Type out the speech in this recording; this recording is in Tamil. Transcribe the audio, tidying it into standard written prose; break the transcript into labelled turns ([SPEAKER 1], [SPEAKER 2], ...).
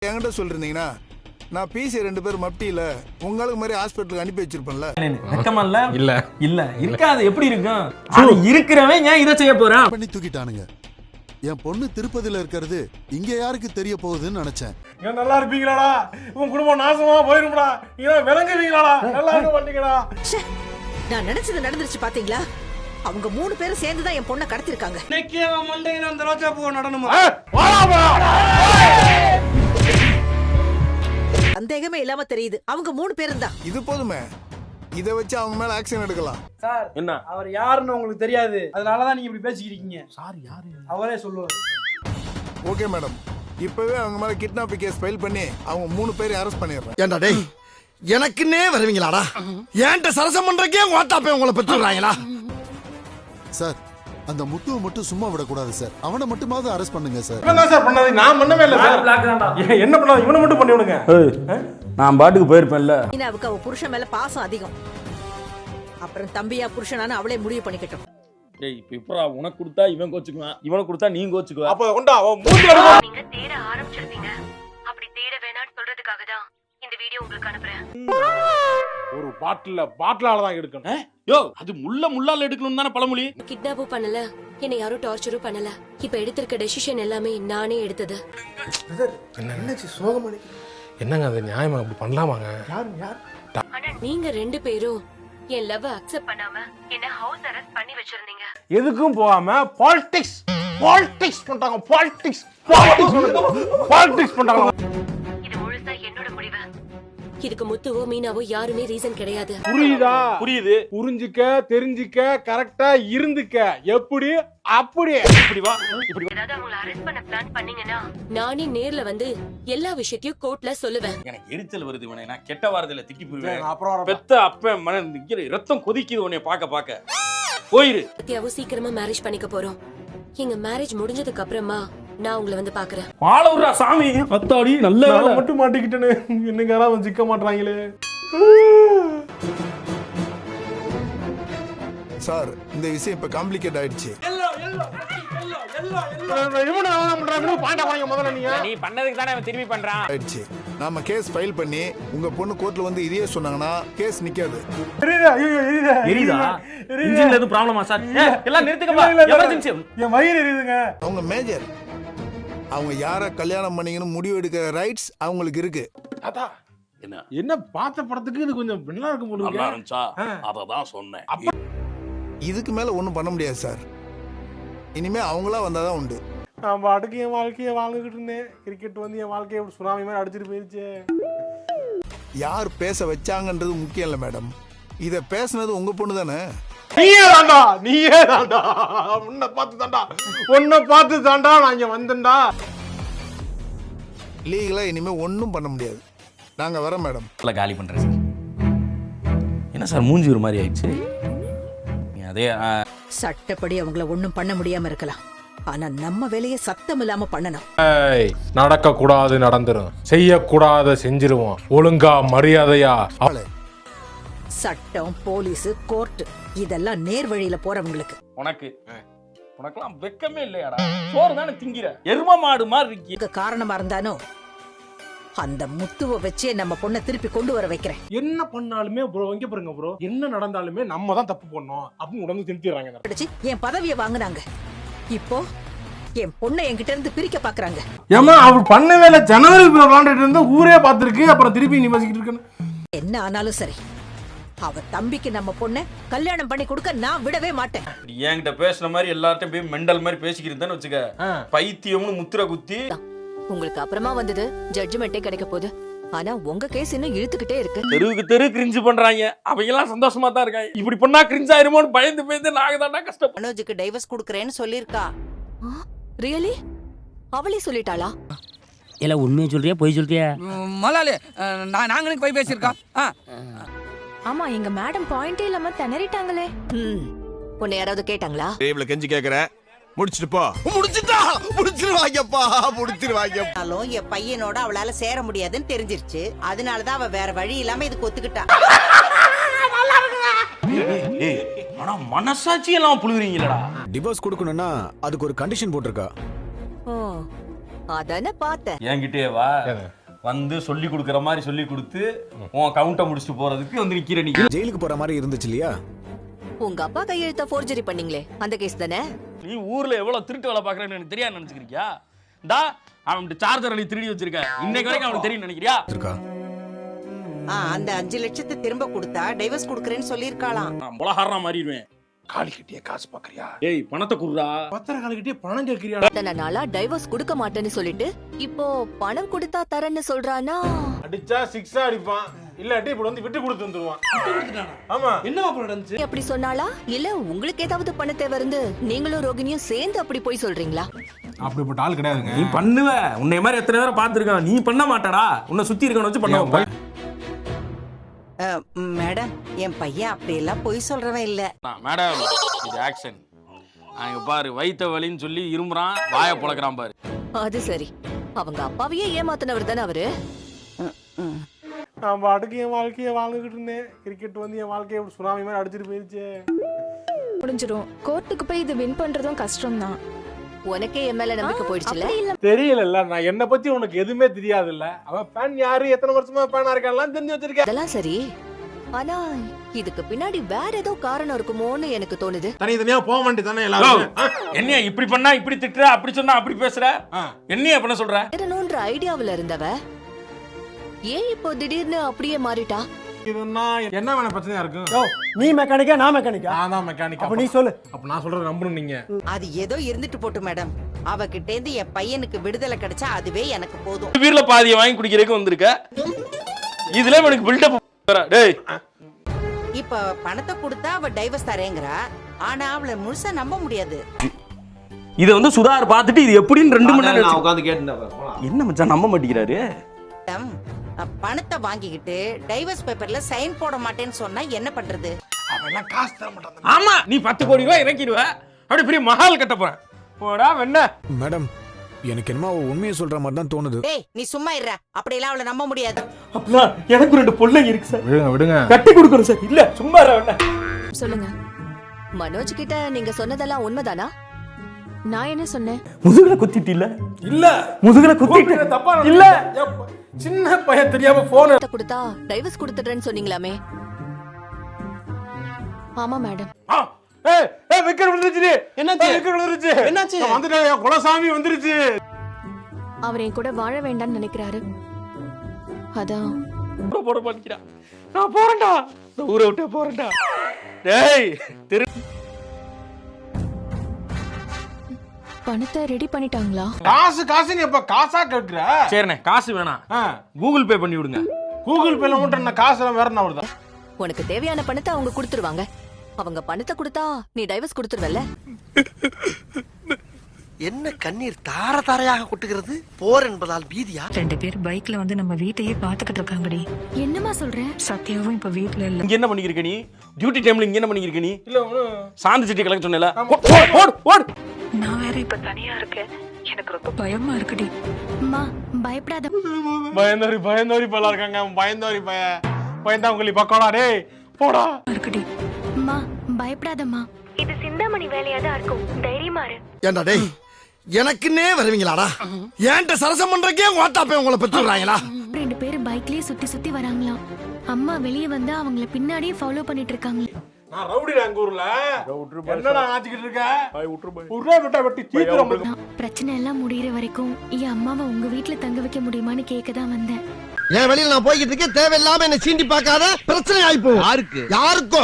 [SPEAKER 1] என்கிட்ட சொல்லிருந்தீங்கன்னா நான் பிசி 2 பேர் மப்டியில உங்களுக்கு மாதிரி ஹாஸ்பிட்டலுக்கு அனுப்பி வச்சிருப்பேன்ல.
[SPEAKER 2] வெக்கமல்ல இல்ல இல்ல இருக்காது. எப்படி இருக்கும்? அது இருக்கிறவன் ஏன் இதை செய்ய போறான்
[SPEAKER 3] பண்ணி தூக்கிட்டானுங்க. என் பொண்ணு திருப்பதியில இருக்கிறது இங்க யாருக்கு தெரிய போகுதுன்னு நினைச்சேன்.
[SPEAKER 4] நீங்க நல்லா இருப்பீங்களாடா? உன் குடும்பம் நாசமா போயிரும்டா. நீங்க விளங்குவீங்களாடா? நல்லா இருக்க மாட்டீங்கடா.
[SPEAKER 5] நான் நினைச்சது நடந்துருச்சு பாத்தீங்களா? அவங்க 3 பேரும் சேர்ந்து தான் என் பொண்ணை கடத்திருக்காங்க.
[SPEAKER 4] இன்னைக்கு அவன் மண்டையில அந்த ரோஜா பூ நடனமா?
[SPEAKER 5] சந்தேகமே இல்லாம தெரியுது அவங்க 3 பேரும் தான்.
[SPEAKER 1] இது போதுமே, இதை வச்சு அவங்க மேல ஆக்ஷன் எடுக்கலாம்.
[SPEAKER 4] சார் என்ன அவர் யாருன்னு உங்களுக்கு தெரியாது, அதனாலதான் நீங்க இப்படி பேசிக்கிறீங்க. சார் யாரு அவரே சொல்லுவாரு.
[SPEAKER 1] ஓகே மேடம், இப்பவே அவங்க மேல கிட்னாப் கேஸ் ஃபைல் பண்ணி அவங்க 3 பேரையும் அரெஸ்ட் பண்ணிடுறேன்.
[SPEAKER 6] ஏண்டா டேய், எனக்குன்னே வருவீங்களாடா? ஏன்ட்ட சரசம் பண்றக்கே வாட்டாப்பே உங்களை பெற்றுறாங்களா?
[SPEAKER 3] சார் அந்த முத்துவை மட்டும் சும்மா விடக்கூடாது சார். அவனை மட்டுமாவது அரெஸ்ட் பண்ணுங்க சார்.
[SPEAKER 4] என்ன சார் பண்ணது? நான் பண்ணவே இல்ல சார். என்ன பண்ணாத? இவனை மட்டும் பண்ணி விடுங்க.
[SPEAKER 2] நான் பாட்டுக்கு போயிருப்பேன்ல.
[SPEAKER 5] அவளுக்கு அவ புருஷன் மேல பாசம் அதிகம். அப்புறம் தம்பியா புருஷனான அவளே முடிவு பண்ணிக்கட்டும்.
[SPEAKER 2] டேய் இப்ப உனக்கு கொடுத்தா இவன் கோச்சுக்குவான், இவனுக்கு கொடுத்தா நீ கோச்சுக்குவ.
[SPEAKER 4] அப்ப கொண்டா அவன் மூஞ்சி எடுங்க.
[SPEAKER 7] நீங்க தேட ஆரம்பிச்சிருப்பீங்க. அப்படி தேட வேணாம்னு சொல்றதுக்காக தான் இந்த வீடியோ உங்களுக்கு அனுப்புறேன்.
[SPEAKER 4] ஒரு பாட்டிலால தான் எடுக்கணும்.
[SPEAKER 2] யோ அது முள்ளால எடுக்கணும் தானே பழமொழி.
[SPEAKER 7] கிட்னாப்பும் பண்ணல, என்னை யாரும் டார்ச்சரும் பண்ணல. இப்ப எடுத்திருக்க டெசிஷன் எல்லாமே நானே எடுத்தது.
[SPEAKER 4] என்னங்க அது நியாயமா அப்படி பண்ணலாமாங்க?
[SPEAKER 7] ஆனா நீங்க 2 பேரும் என் லவ் அக்செப்ட் பண்ணாம என்ன ஹவுஸ் அரெஸ்ட் பண்ணி வச்சிருந்தீங்க.
[SPEAKER 4] எதுக்கும் போகாம பாலிடிக்ஸ் பண்றாங்க. பாலிடிக்ஸ் பண்றாங்க.
[SPEAKER 7] இது முழுசா என்னோட முடிவு. இதுக்கு முத்துவோ மீனாவோ யாருமே ரீசன் கிடையாது.
[SPEAKER 4] புரியுதா?
[SPEAKER 2] புரியுது.
[SPEAKER 4] புரிஞ்சுக்க, தெரிஞ்சுக்க, கரெக்டா இருந்துக்க. எப்படி? அப்படியே இப்படி வா. இப்படி
[SPEAKER 7] ஏதாவது அவங்கள அரெஸ்ட் பண்ண பிளான் பண்ணீங்கன்னா நானே நேர்ல வந்து எல்லா விஷயத்தையும் கோர்ட்ல சொல்லுவேன்.
[SPEAKER 2] எனக்கு எரிச்சல் வருது. இவனை நான் கெட்ட வார்த்தையில திட்டி போடுவேன்.
[SPEAKER 4] அப்புறம்
[SPEAKER 2] பெத்த அப்ப மன ரத்தம் கொதிக்குது உன்னை பாக்க. போயிரு.
[SPEAKER 7] சத்யாவும் சீக்கிரமா மேரேஜ் பண்ணிக்க போறோம். எங்க மேரேஜ் முடிஞ்சதுக்கு அப்புறமா நான் உங்களை வந்து பாக்குறேன்.
[SPEAKER 2] வாழவுறா சாமி. அத்தாடி நல்ல
[SPEAKER 4] நான் மட்டும் மாட்டிக்கிட்டேன்னு என்னங்க யாராவது சிக்க மாட்டாங்களே.
[SPEAKER 1] சார் இந்த விஷயம் இப்ப காம்ப்ளிகேட் ஆயிடுச்சு.
[SPEAKER 2] நீ பண்ணதுக்கு தானே அவன் திரும்பி பண்றான்.
[SPEAKER 1] ஆயிடுச்சு. நாம கேஸ் ஃபைல் பண்ணி உங்க பொண்ணு கோர்ட்ல வந்து இதையே சொன்னாங்கன்னா கேஸ் நிக்காது.
[SPEAKER 2] எரியுதா? இன்ஜின்ல எதுவும் ப்ராப்ளமா சார்? எல்லாம் நிறுத்துங்கப்பா. எமர்ஜென்சி.
[SPEAKER 4] என் வயிறு எரியுதுங்க.
[SPEAKER 1] அவங்க மேஜர். அவங்க யார கல்யாணம் பண்ணிக்கணும் முடிவு எடுக்கிற ரைட்ஸ் அவங்களுக்கு இருக்கு.
[SPEAKER 4] என்ன பார்த்த படத்துக்கு இது கொஞ்சம் நல்லா இருக்கும் போல
[SPEAKER 2] நல்லா இருந்துச்சா? அததான் சொன்னேன்.
[SPEAKER 1] இதுக்கு மேல ஒண்ணும் பண்ண முடியாது சார். இனிமே அவங்களா வந்தாதான் உண்டு.
[SPEAKER 4] நான் பாட்டுக்கு என் வாழ்க்கையை வாழ்ந்துகிட்டு இருந்தேன். கிரிக்கெட் வந்து என் வாழ்க்கையை சுனாமி மாதிரி அடிச்சிட்டு போயிருச்சு.
[SPEAKER 1] யார் பேச வச்சாங்கன்றது முக்கியம் இல்ல மேடம். இத பேசுனது உங்க பொண்ணு தானே.
[SPEAKER 4] நீயே தாண்டா. உன்னை பார்த்து தாண்டா நான் இங்க வந்தேன்டா.
[SPEAKER 1] லீகலா இனிமே ஒன்னும் பண்ண முடியாது. நாங்க வரோம் மேடம்.
[SPEAKER 2] காலி பண்றேன் சார். என்ன சார் மூஞ்சி ஒரு மாதிரி ஆயிடுச்சு? அதே
[SPEAKER 5] சட்டப்படி அவங்கள ஒண்ணும் பண்ண முடியாம இருக்கலாம். ஆனா நம்ம வேலையை சத்தம் இல்லாம பண்ணணும்.
[SPEAKER 4] நடக்க கூடாது நடந்துரும், செய்யக்கூடாத செஞ்சிருவோம். ஒழுங்கா மரியாதையா.
[SPEAKER 5] சட்டம், போலீஸ், கோர்ட் இதெல்லாம் நேர் வழியில போறவங்களுக்கு.
[SPEAKER 2] உனக்கெல்லாம் வெக்கமே இல்லையாடா? சோறு தானே திங்கிற எரும மாடு மாதிரி இருக்கு.
[SPEAKER 5] காரணமா இருந்தானோ அந்த முத்துவை வச்சே நம்ம பொண்ணை திருப்பி கொண்டு வர வைக்கிறேன்.
[SPEAKER 4] என்ன பண்ணாலுமே ப்ரோ, இங்க பாருங்க ப்ரோ, என்ன நடந்தாலுமே நம்ம தான் தப்பு பண்ணோம் அப்படின்னு உடனே திருத்திடுறாங்க.
[SPEAKER 5] என் பதவியை வாங்குனாங்க. இப்போ என் பொண்ணை என்கிட்ட இருந்து பிரிக்க பாக்குறாங்க.
[SPEAKER 4] ஏமா அவர் பண்ணவே இல்ல. ஜனவரி விளையாண்டுட்டு இருந்து ஊரே பார்த்திருக்கு. அப்புறம் திருப்பி நீ பேசிக்கிட்டு இருக்கணும்.
[SPEAKER 5] என்ன ஆனாலும் சரி, அவ தம்பிக்கு நம்ம பொண்ணை கல்யாணம் பண்ணி கொடுக்க நான் விடவே மாட்டேன்.
[SPEAKER 2] என்கிட்ட பேசுன மாதிரி எல்லார்ட்டையும் போய் மெண்டல் மாதிரி பேசிக்கிட்டு வச்சுக்க. பைத்தியம்னு முத்திர குத்தி
[SPEAKER 7] உங்களுக்கு அப்புறமா வந்தது ஜட்ஜ்மெண்டே கிடைக்க போகுது. ஆனா உங்க கேஸ் இன்னும் இழுத்துக்கிட்டே இருக்கு.
[SPEAKER 2] தெருவுக்கு தெரு கிரிஞ்சு பண்றாங்க. அவங்க எல்லாம் சந்தோஷமா தான் இருக்காங்க. இப்படி பண்ணா கிரிஞ்ச் ஆயிருமோன்னு பயந்து நாங்க தானே கஷ்டம்.
[SPEAKER 5] மனோஜுக்கு டைவர்ஸ் கொடுக்கறேன்னு சொல்லிருக்கா.
[SPEAKER 7] ரியலி? அவளே சொல்லிட்டாளா?
[SPEAKER 8] இல்ல உண்மையை சொல்றியா பொய் சொல்றியா?
[SPEAKER 9] மலாலே நாங்களுக்கு போய் பேசியிருக்கா.
[SPEAKER 7] ஆமா, எங்க மேடம் பாயிண்டே இல்லாம திணறிட்டாங்களே. உன்னை யாராவது கேட்டாங்களா?
[SPEAKER 6] டேபிள்ல கெஞ்சி கேக்குறேன். முடிச்சிட்டு போ. முடிச்சிருவாங்கப்பா.
[SPEAKER 5] என் பையனோட அவளால சேர முடியாதுன்னு தெரிஞ்சிருச்சு. அதனாலதான் அவ வேற வழி இல்லாம இதுக்கு ஒத்துக்கிட்டா.
[SPEAKER 2] ஆனா மனசாட்சி எல்லாம் புழுகுறீங்களா?
[SPEAKER 6] டிவோர்ஸ் கொடுக்கணும்னா அதுக்கு ஒரு கண்டிஷன் போட்டிருக்கா.
[SPEAKER 7] ஓ,
[SPEAKER 5] அதானே பார்த்தேன்.
[SPEAKER 2] என்கிட்டயே வா வந்து சொல்லி கொடுக்குற மாதிரி சொல்லி கொடுத்து உன் கவுண்ட்டை முடிச்சுட்டு போறதுக்கு வந்து நிக்கிற நீ.
[SPEAKER 1] ஜெயிலுக்கு போற மாதிரி இருந்துச்சு இல்லையா?
[SPEAKER 5] உங்க அப்பா கையெழுத்த ஃபோர்ஜரி பண்ணீங்களே அந்த கேஸ் தானே?
[SPEAKER 2] நீ ஊர்ல எவ்வளவு திருட்டு வேலை பாக்குறேன்னு எனக்கு தெரியாது நினைச்சுக்கிறியா? டா அவன் சார்ஜர் நீ திருடி வச்சிருக்க, இன்னைக்கு வரைக்கும் அவனுக்கு தெரியும் நினைக்கிறியா?
[SPEAKER 5] அந்த 5 லட்சத்தை திரும்ப கொடுத்தா டைவர்ஸ் கொடுக்கறேன்னு சொல்லிருக்காளாம்.
[SPEAKER 2] நான் முளகாரனா மாறிடுவேன்.
[SPEAKER 1] காலி கட்டிய காசு பாக்குறியா?
[SPEAKER 2] ஏய் பணத்தை குடுறா.
[SPEAKER 4] பத்திர காலகிட்டே பணம் கேட்கிறியா?
[SPEAKER 5] இத்தனை நாளா டைவர்ஸ் கொடுக்க மாட்டேன்னு சொல்லிட்டு இப்போ பணம் கொடுத்தா தரேன்னு சொல்றானா?
[SPEAKER 4] அடிச்சா 6 அடிப்பான், இல்லாட்டி இப்படி வந்து விட்டு கொடுத்து வந்துருவான். ஆமா,
[SPEAKER 2] என்னவா நடந்துச்சு?
[SPEAKER 5] அப்படி சொன்னாலா இல்ல உங்களுக்கு ஏதாவது பண தேவை இருந்து நீங்களும் ரோகிணியும் சேர்ந்து அப்படி போய் சொல்றீங்களா?
[SPEAKER 4] அப்படிப்பட்ட ஆள் கிடையாதுங்க.
[SPEAKER 2] நீ பண்ணுவ, உன்னை மாதிரி எத்தனை பேரை பார்த்திருக்கான். நீ பண்ண மாட்டடா, உன்னை சுத்தி இருக்கவன வச்சு பண்ண வைப்ப.
[SPEAKER 5] மேடம் என் பையன் அப்படியெல்லாம் பொய் சொல்றவன் இல்ல.
[SPEAKER 2] மேடம் இது ஆக்ஷன். அங்க பாரு வயித்த வலின்னு சொல்லி இருமுறான், வாயை புழக்கிறான் பாரு.
[SPEAKER 5] அது சரி, அவங்க அப்பாவையே ஏமாத்தினவர் தானே அவரு.
[SPEAKER 4] நான் பாட்டுக்கு என் வாழ்க்கையை வாழ்ந்துகிட்டு இருந்தேன். கிரிக்கெட் வந்து என் வாழ்க்கையை சுனாமி மாதிரி அடிச்சிட்டு போயிருச்சு.
[SPEAKER 7] முடிஞ்சிரும். கோர்ட்டுக்கு போய் இது வின் பண்றதும் கஷ்டம் தான்.
[SPEAKER 5] உனக்கே என் மேல நம்பிக்கை போயிடுச்சுல?
[SPEAKER 4] தெரியல, நான் என்ன பத்தி உனக்கு எதுவுமே தெரியாது இல்ல. அவன் ஃபேன் யாரு, எத்தனை வருஷமா ஃபேனா இருக்கான்லாம் தெரிஞ்சு வச்சிருக்கேன்.
[SPEAKER 5] அதெல்லாம் சரி, ஆனா இதுக்கு பின்னாடி வேற ஏதோ காரணம் இருக்குமோன்னு எனக்கு தோணுது.
[SPEAKER 4] தனியா போக வேண்டியதானே எல்லாரும்.
[SPEAKER 2] என்னையா இப்படி பண்ணா இப்படி திட்டுற, அப்படி சொன்னா அப்படி பேசுற, என்னையா பண்ண சொல்ற?
[SPEAKER 5] வேறணும்ன்ற ஐடியாவுல இருந்தவ ஏன் இப்போ திடீர்னு அப்படியே மாறிட்டா?
[SPEAKER 4] இதுன்னா என்ன வேணா பிரச்சனையா இருக்கும்?
[SPEAKER 6] நீ மெக்கானிக்கா நான் மெக்கானிக்கா?
[SPEAKER 4] நான் தான் மெக்கானிக்.
[SPEAKER 6] அப்ப நீ சொல்லு.
[SPEAKER 4] அப்ப நான் சொல்றது நம்பணும் நீங்க.
[SPEAKER 5] அது ஏதோ இருந்துட்டு போட்டு மேடம். அவகிட்ட இருந்து என் பையனுக்கு விடுதலை கிடைச்சா அதுவே எனக்கு போதும்.
[SPEAKER 2] வீர்ல பாதியை வாங்கி குடிக்கிறதுக்கு வந்திருக்க, இதுல எனக்கு பில்டப். டேய்
[SPEAKER 5] இப்ப பணத்தை கொடுத்தா அவ டைவர்ஸ் தரேங்கறா, ஆனா அவளை முழுசா நம்ப முடியாது.
[SPEAKER 2] இத வந்து சுதார் பார்த்துட்டு இது எப்படின்னு 2 மணி நேரம் நான் உட்கார்ந்து கேட்டேன். என்ன மச்சான் நம்ப மாட்டேங்கிறாரு?
[SPEAKER 5] பணத்தை வாங்கிக்கிட்டு டைவர்ஸ் பேப்பர்ல சைன் போட மாட்டேன்னு சொன்னா என்ன பண்றது?
[SPEAKER 4] அவெல்லாம் காசு தர மாட்டான்.
[SPEAKER 2] ஆமா, நீ 10 கோடி ரூபாய் இறக்கிடுவ, அப்படியே பெரிய மஹால் கட்ட போற. போடா வெண்ண.
[SPEAKER 1] மேடம் எனக்கு என்னமோ உண்மையை சொல்ற மாதிரி தான் தோணுது.
[SPEAKER 5] டேய் நீ சும்மா இருடா, அப்படியெல்லாம் அவளை நம்ப முடியாது.
[SPEAKER 2] அப்பா எனக்கு 2 பிள்ளைங்க இருக்கு சார்.
[SPEAKER 4] விடுங்க
[SPEAKER 2] கட்டி கொடுக்கணும் சார். இல்ல சும்மா இரு வெண்ண.
[SPEAKER 7] சொல்லுங்க.
[SPEAKER 5] மனோஜ் கிட்ட நீங்க சொன்னதெல்லாம் உண்மைதானா?
[SPEAKER 7] நான் என்ன சொன்னேன்?
[SPEAKER 2] முதுகுல குத்திட்டு இல்ல?
[SPEAKER 4] இல்ல
[SPEAKER 2] முதுகுல குத்திட்டு
[SPEAKER 4] தப்பா
[SPEAKER 2] இல்ல.
[SPEAKER 4] சின்ன பையன் தெரியாம போன்
[SPEAKER 5] கொடுத்தா டைவர்ஸ் கொடுத்துடுறேன்னு சொன்னீங்களாமே?
[SPEAKER 7] ஆமா மேடம்.
[SPEAKER 4] ஏய் விக்கெட் விழுந்துச்சு. என்னாச்சு? விக்கெட் விழுந்துச்சு. என்னாச்சு? வந்துட்டேன், குலசாமி வந்துருச்சு.
[SPEAKER 7] அவர் என் கூட வாழ வேண்டாம்னு நினைக்கிறாரு. அதான்
[SPEAKER 2] போட மாட்டேங்கிறா. நான் போறேன்டா, இந்த ஊரை விட்டே போறேன்டா. டேய் திரு
[SPEAKER 7] பணத்தை ரெடி பண்ணிட்டாங்களா?
[SPEAKER 4] காசு நீ இப்ப காசா கேக்குற?
[SPEAKER 2] சரிண்ணே, காசு வேணாம், கூகுள் பே பண்ணி விடுங்க.
[SPEAKER 4] கூகுள் பேல மட்டும் காசு எல்லாம் வேற என்ன வருதா?
[SPEAKER 5] உனக்கு தேவையான பணத்தை அவங்க கொடுத்துருவாங்க. அவங்க பணத்தை கொடுத்தா நீ டைவர்ஸ் கொடுத்துருவல்ல?
[SPEAKER 6] என்ன கண்ணீர் தார தாரையாக கொட்டுகிறது? போர் என்பதால் பீதியா?
[SPEAKER 10] 2 பேர் பைக்ல வந்து நம்ம வீட்டையே பாத்துக்கிட்டு இருக்காங்கடி.
[SPEAKER 7] என்னமா சொல்ற?
[SPEAKER 10] சத்யாவும் இப்ப வீட்ல இல்ல.
[SPEAKER 2] இங்க என்ன பண்ணிருக்க நீ? டியூட்டி டைம்ல இங்க என்ன பண்ணிருக்க நீ?
[SPEAKER 4] இல்ல
[SPEAKER 2] சாந்தி சிட்டி கலெக்ட் சொன்னல. ஓடு.
[SPEAKER 10] நான் வேற இப்ப தனியா இருக்கேன். எனக்கு ரொம்ப பயமா இருக்குடி.
[SPEAKER 7] அம்மா பயப்படாத.
[SPEAKER 4] பயந்தோரி பல இருக்காங்க. பயந்தோரி பயந்தா உங்களுக்கு பக்கோடா. டேய் போடா.
[SPEAKER 10] இருக்குடி.
[SPEAKER 7] அம்மா பயப்படாதம்மா. இது சிந்தாமணி வேலையாதான் இருக்கும். தைரியமா இரு.
[SPEAKER 6] ஏண்டா டேய், எனக்குன்னே வருவீங்களாடா? ஏன்ட்ட சரசம் பண்றக்கே ஓட்டாப்பே உங்களை பெற்றுறாங்களா?
[SPEAKER 7] 2 பேர் பைக்லயே சுத்தி வராங்களாம். அம்மா வெளியே வந்து அவங்கள பின்னாடியே ஃபாலோ பண்ணிட்டு இருக்காங்க.
[SPEAKER 4] நான் ரவுடிடா எங்க ஊர்ல. என்னடா ஆச்சிக்கிட்டு இருக்க? உருளை விட்டா வெட்டி தீத்துறோம்.
[SPEAKER 7] பிரச்சனை எல்லாம் முடியற வரைக்கும் என் அம்மாவை உங்க வீட்டுல தங்க வைக்க முடியுமான்னு கேட்கதான் வந்தேன்.
[SPEAKER 6] என் வெளியில நான் போய்கிட்டு இருக்கேன், தேவையில்லாம என்ன சீண்டி பார்க்காத, பிரச்சனை ஆயிப்போம். யாருக்கோ